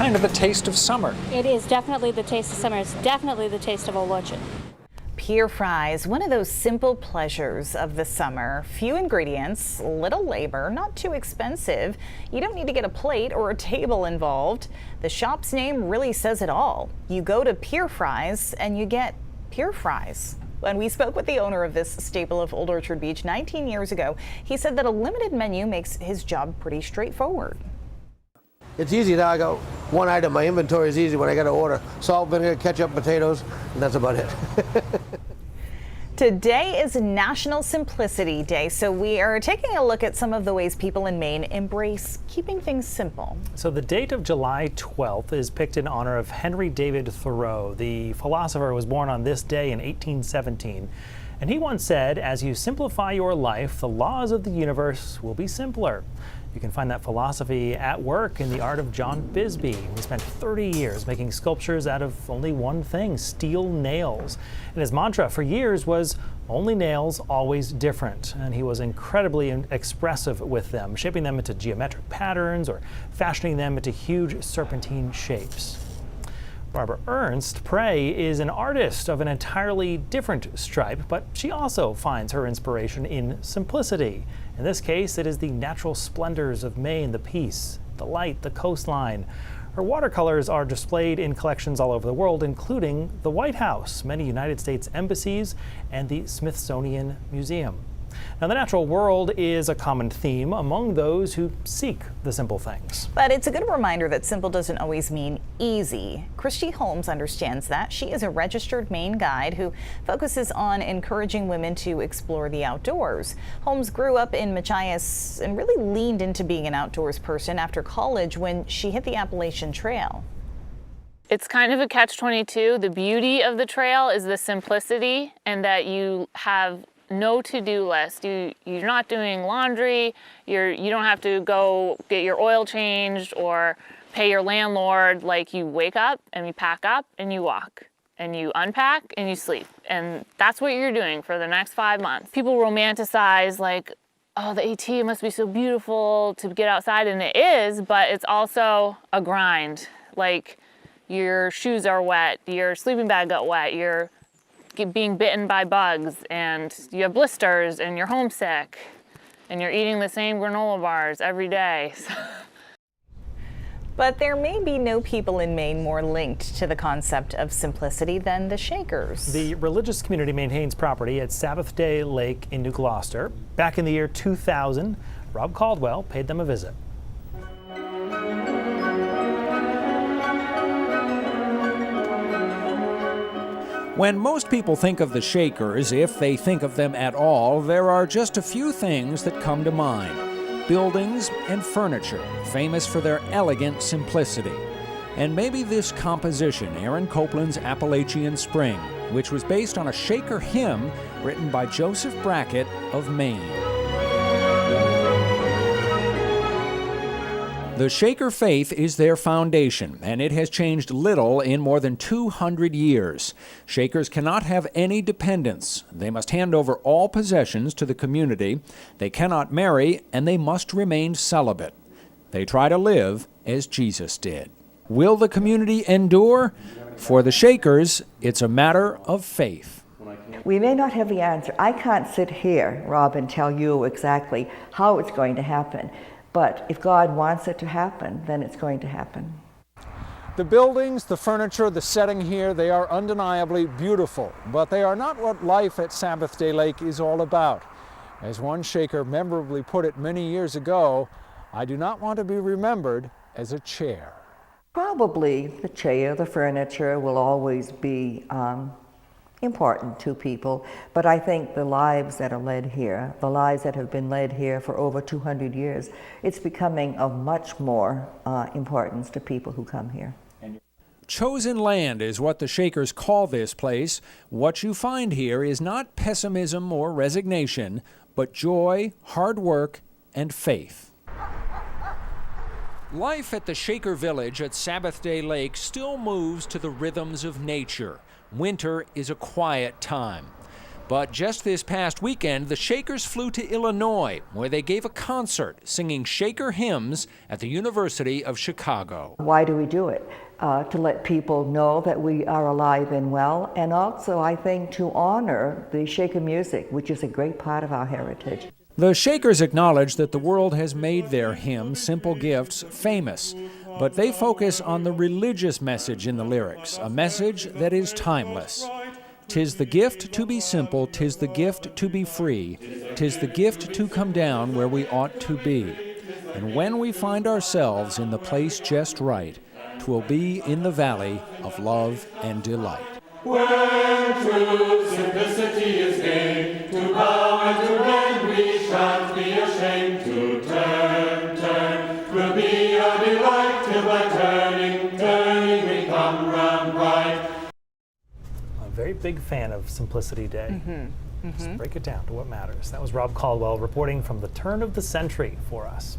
kind of the taste of summer. It is definitely the taste of summer. It's definitely the taste of Old Orchard. Pier fries, one of those simple pleasures of the summer. Few ingredients, little labor, not too expensive. You don't need to get a plate or a table involved. The shop's name really says it all. You go to Pier Fries and you get Pier Fries. When we spoke with the owner of this staple of Old Orchard Beach 19 years ago, he said that a limited menu makes his job pretty straightforward. It's easy now. I got one item. My inventory is easy when I got to order salt, vinegar, ketchup, potatoes, and that's about it. Today is National Simplicity Day, so we are taking a look at some of the ways people in Maine embrace keeping things simple. So the date of July 12th is picked in honor of Henry David Thoreau. The philosopher was born on this day in 1817. And he once said, as you simplify your life, the laws of the universe will be simpler. You can find that philosophy at work in the art of John Bisbee. He spent 30 years making sculptures out of only one thing, steel nails. And his mantra for years was, only nails, always different. And he was incredibly expressive with them, shaping them into geometric patterns or fashioning them into huge serpentine shapes. Barbara Ernst Prey is an artist of an entirely different stripe, but she also finds her inspiration in simplicity. In this case, it is the natural splendors of Maine, the peace, the light, the coastline. Her watercolors are displayed in collections all over the world, including the White House, many United States embassies, and the Smithsonian Museum. Now, the natural world is a common theme among those who seek the simple things. But it's a good reminder that simple doesn't always mean easy. Christy Holmes understands that. She is a registered Maine guide who focuses on encouraging women to explore the outdoors. Holmes grew up in Machias and really leaned into being an outdoors person after college when she hit the Appalachian Trail. It's kind of a catch-22. The beauty of the trail is the simplicity and that you have no to-do list. You're not doing laundry, you don't have to go get your oil changed or pay your landlord. Like, you wake up and you pack up and you walk and you unpack and you sleep. And that's what you're doing for the next 5 months. People romanticize like, oh, the AT must be so beautiful to get outside, and it is, but it's also a grind. Like, your shoes are wet, your sleeping bag got wet, you're being bitten by bugs, and you have blisters, and you're homesick, and you're eating the same granola bars every day. But there may be no people in Maine more linked to the concept of simplicity than the Shakers. The religious community maintains property at Sabbath Day Lake in New Gloucester. Back in the year 2000, Rob Caldwell paid them a visit. When most people think of the Shakers, if they think of them at all, there are just a few things that come to mind. Buildings and furniture, famous for their elegant simplicity. And maybe this composition, Aaron Copland's Appalachian Spring, which was based on a Shaker hymn written by Joseph Brackett of Maine. The Shaker faith is their foundation, and it has changed little in more than 200 years. Shakers cannot have any dependents. They must hand over all possessions to the community. They cannot marry, and they must remain celibate. They try to live as Jesus did. Will the community endure? For the Shakers, it's a matter of faith. We may not have the answer. I can't sit here, Rob, and tell you exactly how it's going to happen. But if God wants it to happen, then it's going to happen. The buildings, the furniture, the setting here, they are undeniably beautiful, but they are not what life at Sabbath Day Lake is all about. As one Shaker memorably put it many years ago, I do not want to be remembered as a chair. Probably the chair, the furniture will always be important to people, but I think the lives that are led here, the lives that have been led here for over 200 years, it's becoming of much more importance to people who come here. Chosen land is what the Shakers call this place. What you find here is not pessimism or resignation, but joy, hard work, and faith. Life at the Shaker Village at Sabbath Day Lake still moves to the rhythms of nature. Winter is a quiet time. But just this past weekend, the Shakers flew to Illinois, where they gave a concert singing Shaker hymns at the University of Chicago. Why do we do it? To let people know that we are alive and well, and also, I think, to honor the Shaker music, which is a great part of our heritage. The Shakers acknowledge that the world has made their hymn, Simple Gifts, famous, but they focus on the religious message in the lyrics, a message that is timeless. 'Tis the gift to be simple, 'tis the gift to be free, 'tis the gift to come down where we ought to be. And when we find ourselves in the place just right, 'twill be in the valley of love and delight. When true simplicity is gained, to bow and to bend we shan't be ashamed. To turn, will be a delight, till by turning we come round right. A very big fan of Simplicity Day. Just break it down to what matters. That was Rob Caldwell reporting from the turn of the century for us.